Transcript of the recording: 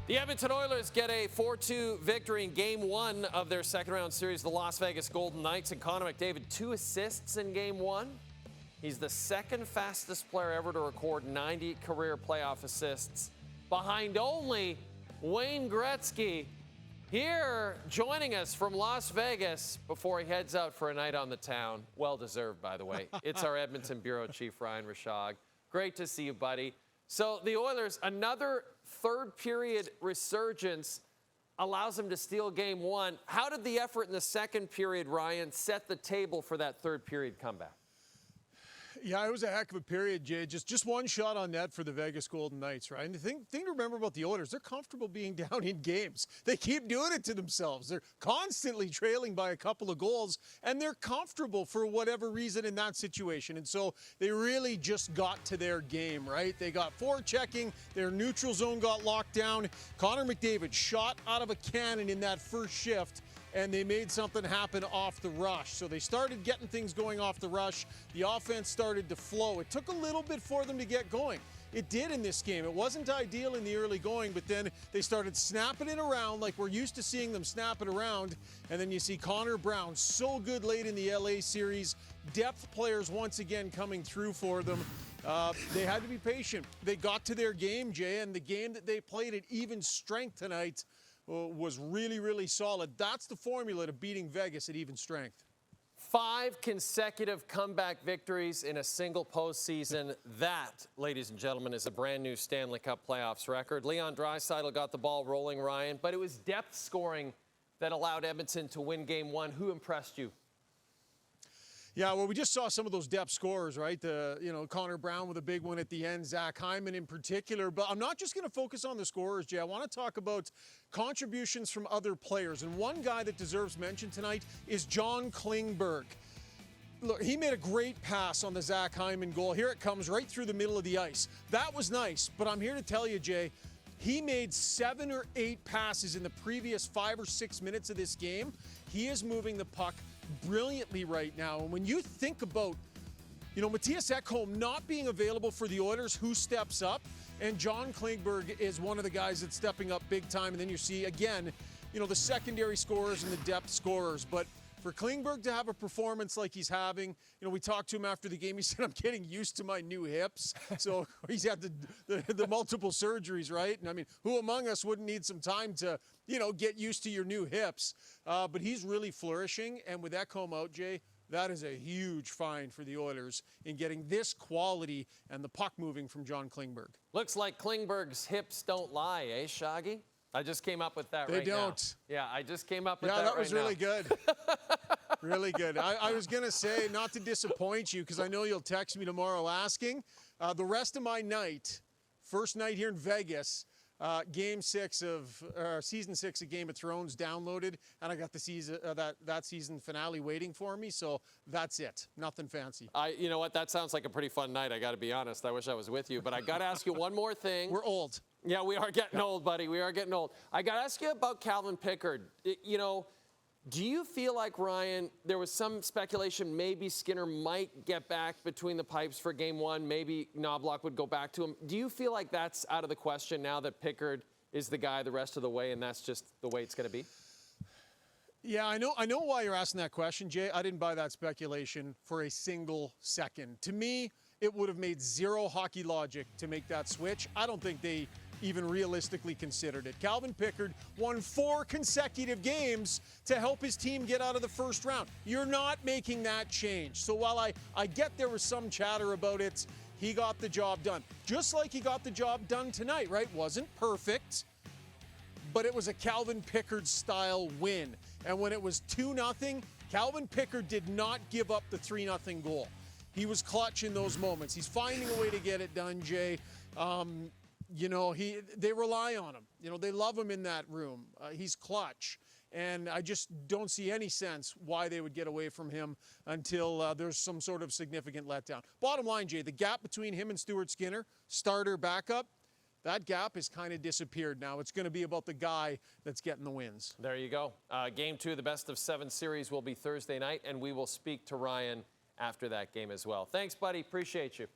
The Edmonton Oilers get a 4-2 victory in Game 1 of their second-round series, the Las Vegas Golden Knights. And Connor McDavid, 2 assists in Game 1. He's the second fastest player ever to record 90 career playoff assists, behind only Wayne Gretzky. Here, joining us from Las Vegas before he heads out for a night on the town. Well-deserved, by the way. It's our Edmonton Bureau Chief, Ryan Rishaug. Great to see you, buddy. So the Oilers, another third-period resurgence allows them to steal Game 1. How did the effort in the second period, Ryan, set the table for that third-period comeback? Yeah, it was a heck of a period, Jay. Just one shot on net for the Vegas Golden Knights, right? And the thing to remember about the Oilers, they're comfortable being down in games. They keep doing it to themselves. They're constantly trailing by a couple of goals, and they're comfortable for whatever reason in that situation. And so they really just got to their game, right? They got forechecking. Their neutral zone got locked down. Connor McDavid shot out of a cannon in that first shift, and they made something happen off the rush. So they started getting things going off the rush. The offense started to flow. It took a little bit for them to get going. It did in this game. It wasn't ideal in the early going, but then they started snapping it around like we're used to seeing them snap it around. And then you see Connor Brown, so good late in the LA series. Depth players once again coming through for them. They had to be patient. They got to their game, Jay, and the game that they played at even strength tonight was really, really solid. That's the formula to beating Vegas at even strength. 5 consecutive comeback victories in a single postseason. That, ladies and gentlemen, is a brand new Stanley Cup playoffs record. Leon Draisaitl got the ball rolling, Ryan, but it was depth scoring that allowed Edmonton to win Game 1. Who impressed you? Yeah, well, we just saw some of those depth scorers, right? Connor Brown with a big one at the end, Zach Hyman in particular. But I'm not just going to focus on the scorers, Jay. I want to talk about contributions from other players. And one guy that deserves mention tonight is John Klingberg. Look, he made a great pass on the Zach Hyman goal. Here it comes right through the middle of the ice. That was nice, but I'm here to tell you, Jay, he made 7 or 8 passes in the previous 5 or 6 minutes of this game. He is moving the puck brilliantly right now. And when you think about, Mattias Ekholm not being available for the Oilers, who steps up? And John Klingberg is one of the guys that's stepping up big time. And then you see, again, the secondary scorers and the depth scorers. But for Klingberg to have a performance like he's having, we talked to him after the game. He said, I'm getting used to my new hips. So he's had the multiple surgeries, right? And I mean, who among us wouldn't need some time to, get used to your new hips? But he's really flourishing. And with Ekholm out, Jay, that is a huge find for the Oilers in getting this quality and the puck moving from John Klingberg. Looks like Klingberg's hips don't lie, eh, Shaggy? I just came up with that right now. They don't. Yeah, I just came up with that right now. Yeah, that was really good. Really good. I was going to say, not to disappoint you, because I know you'll text me tomorrow asking, the rest of my night, first night here in Vegas, Game 6 of Season 6 of Game of Thrones downloaded, and I got the season that season finale waiting for me, so that's it. Nothing fancy. You know what? That sounds like a pretty fun night, I got to be honest. I wish I was with you, but I got to ask you one more thing. We're old. Yeah, we are getting old, buddy. We are getting old. I got to ask you about Calvin Pickard. Do you feel like, Ryan, there was some speculation maybe Skinner might get back between the pipes for Game 1, maybe Knobloch would go back to him. Do you feel like that's out of the question now that Pickard is the guy the rest of the way and that's just the way it's going to be? Yeah, I know why you're asking that question, Jay. I didn't buy that speculation for a single second. To me, it would have made zero hockey logic to make that switch. I don't think they even realistically considered it. Calvin Pickard won 4 consecutive games to help his team get out of the first round. You're not making that change. So while I get there was some chatter about it, he got the job done. Just like he got the job done tonight, right? Wasn't perfect, but it was a Calvin Pickard style win. And when it was 2-0, Calvin Pickard did not give up the 3-0 goal. He was clutch in those moments. He's finding a way to get it done, Jay. They rely on him. They love him in that room. He's clutch. And I just don't see any sense why they would get away from him until there's some sort of significant letdown. Bottom line, Jay, the gap between him and Stuart Skinner, starter, backup, that gap has kind of disappeared now. It's going to be about the guy that's getting the wins. There you go. Game 2 of the best-of-7 series will be Thursday night, and we will speak to Ryan after that game as well. Thanks, buddy. Appreciate you.